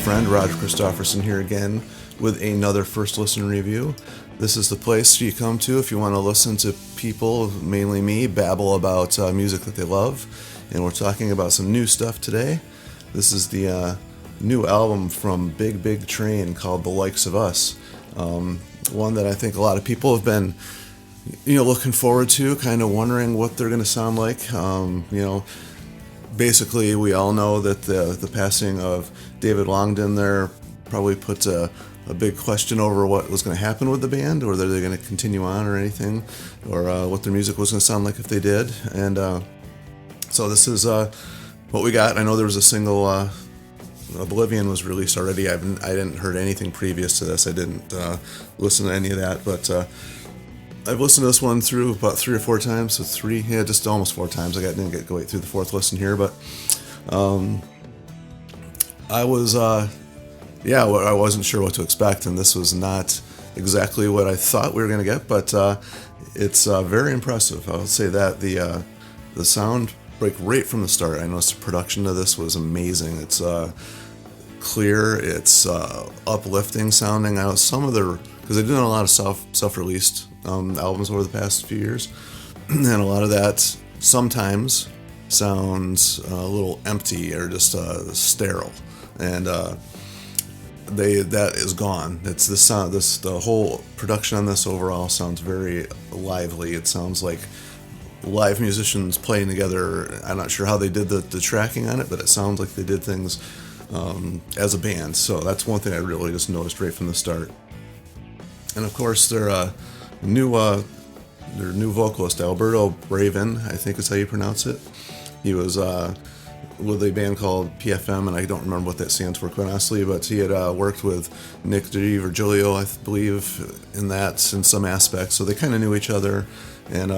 friend Roger Christofferson here again with another First Listen review. This is the place you come to if you want to listen to people, mainly me, babble about music that they love. And we're talking about some new stuff today. This is the new album from Big Big Train called The Likes of Us. One that I think a lot of people have been looking forward to, kind of wondering what they're going to sound like. Basically, we all know that the passing of David Longdon there probably puts a big question over what was going to happen with the band, or whether they're going to continue on or anything, or what their music was going to sound like if they did. And so this is what we got. I know there was a single, Oblivion was released already. I didn't heard anything previous to this. I didn't listen to any of that, but I've listened to this one through about 3 or 4 times. So just almost 4 times. I didn't get go through the 4th listen here, but I was I wasn't sure what to expect, and this was not exactly what I thought we were going to get, but it's very impressive. I'll say that the sound break right from the start. I noticed the production of this was amazing. It's clear, it's uplifting sounding. I know some of because they've done a lot of self-released albums over the past few years, and a lot of that sometimes sounds a little empty or just sterile, and that is gone. It's the sound. The whole production on this overall sounds very lively. It sounds like live musicians playing together. I'm not sure how they did the tracking on it, but it sounds like they did things as a band. So that's one thing I really just noticed right from the start. And of course, their new vocalist, Alberto Braven, I think is how you pronounce it. He was with a band called PFM, and I don't remember what that stands for, quite honestly, but he had worked with Nick DiVirgilio, I believe, in some aspects, so they kind of knew each other. And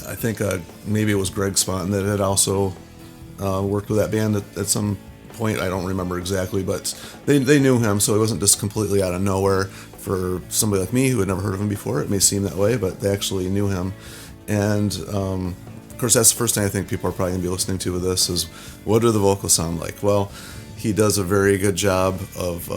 I think maybe it was Greg Sponton that had also worked with that band at some point. I don't remember exactly, but they knew him, so it wasn't just completely out of nowhere for somebody like me who had never heard of him before. It may seem that way, but they actually knew him. And of course, that's the first thing I think people are probably going to be listening to with this is, what do the vocals sound like? Well, he does a very good job of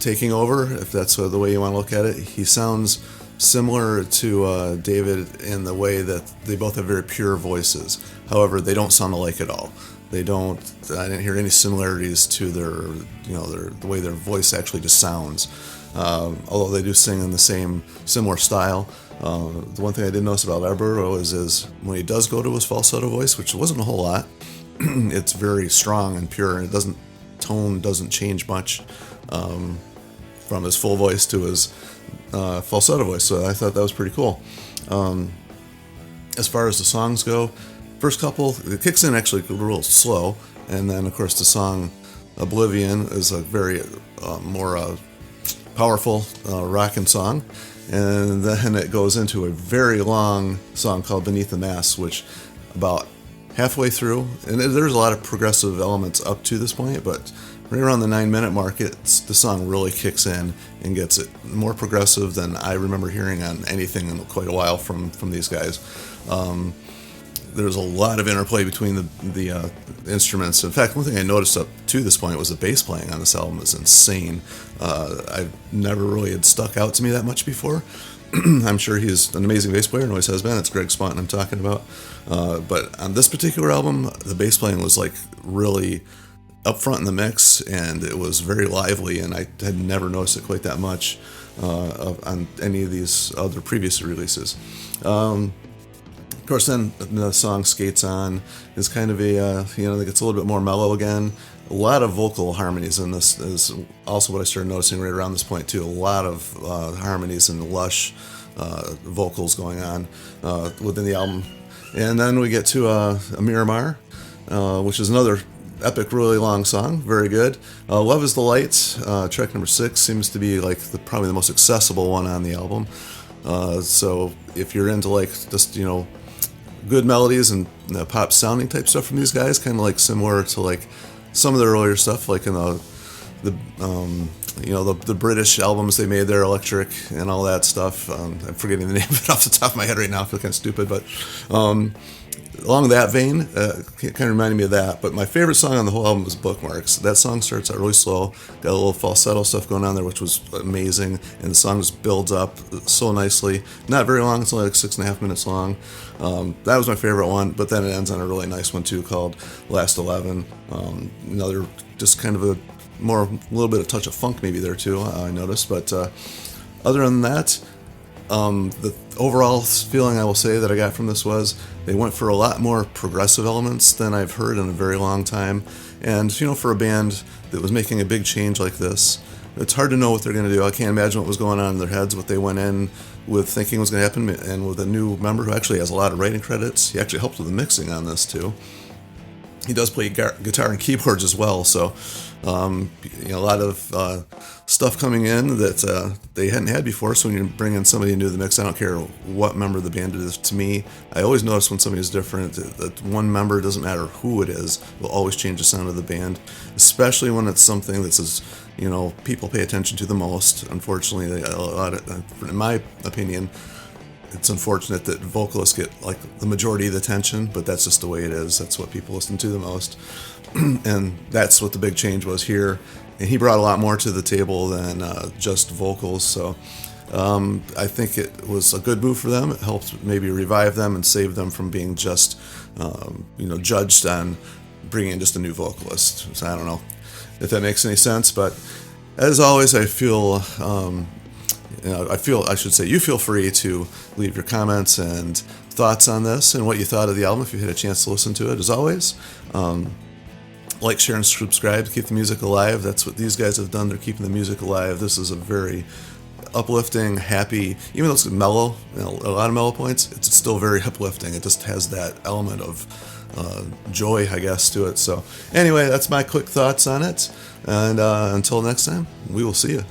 taking over, if that's the way you want to look at it. He sounds similar to David in the way that they both have very pure voices. However, they don't sound alike at all. I didn't hear any similarities to the way their voice actually just sounds. Although they do sing in the similar style. The one thing I did notice about Alberto is when he does go to his falsetto voice, which wasn't a whole lot, it's very strong and pure, and tone doesn't change much from his full voice to his falsetto voice. So I thought that was pretty cool. As far as the songs go, first couple, it kicks in actually real slow, and then of course the song Oblivion is a very more powerful rockin' song, and then it goes into a very long song called Beneath the Mask, which about halfway through, and there's a lot of progressive elements up to this point, but right around the 9-minute mark, the song really kicks in and gets it more progressive than I remember hearing on anything in quite a while from these guys. There's a lot of interplay between the instruments. In fact, one thing I noticed up to this point was the bass playing on this album is insane. I've never really had stuck out to me that much before. I'm sure he's an amazing bass player and always has been. It's Greg Sponton I'm talking about. But on this particular album, the bass playing was like really up front in the mix, and it was very lively, and I had never noticed it quite that much on any of these other previous releases. Of course, then the song Skates On is kind of it gets a little bit more mellow again. A lot of vocal harmonies in this is also what I started noticing right around this point too. A lot of harmonies and lush vocals going on within the album. And then we get to Miramar, which is another epic, really long song. Very good. Love is the Light, track number 6, seems to be like probably the most accessible one on the album. So if you're into just good melodies and pop sounding type stuff from these guys, kind of like similar to like some of their earlier stuff, like in the British albums they made there, Electric and all that stuff. I'm forgetting the name of it off the top of my head right now. I feel kind of stupid, but along that vein, kind of reminded me of that. But my favorite song on the whole album was Bookmarks. That song starts out really slow, got a little falsetto stuff going on there, which was amazing, and the song just builds up so nicely. Not very long, it's only like 6.5 minutes long. That was my favorite one, but then it ends on a really nice one too called Last 11. Another just kind of a little bit of touch of funk maybe there too, I noticed. But other than that, the overall feeling I will say that I got from this was they went for a lot more progressive elements than I've heard in a very long time. And, for a band that was making a big change like this, it's hard to know what they're going to do. I can't imagine what was going on in their heads, what they went in with thinking was going to happen. And with a new member who actually has a lot of writing credits, he actually helped with the mixing on this too. He does play guitar and keyboards as well, so a lot of stuff coming in that they hadn't had before. So when you bring in somebody new to the mix, I don't care what member of the band it is. To me, I always notice when somebody is different, that one member, doesn't matter who it is, will always change the sound of the band, especially when it's something that's as people pay attention to the most. Unfortunately, a lot of, in my opinion, it's unfortunate that vocalists get like the majority of the attention, but that's just the way it is. That's what people listen to the most. And that's what the big change was here. And he brought a lot more to the table than just vocals. So I think it was a good move for them. It helped maybe revive them and save them from being just, judged on bringing in just a new vocalist. So I don't know if that makes any sense. But as always, I feel... you feel free to leave your comments and thoughts on this and what you thought of the album if you had a chance to listen to it. As always, like, share, and subscribe to keep the music alive. That's what these guys have done. They're keeping the music alive. This is a very uplifting, happy, even though it's mellow, a lot of mellow points, it's still very uplifting. It just has that element of joy, I guess, to it. So anyway, that's my quick thoughts on it. And until next time, we will see you.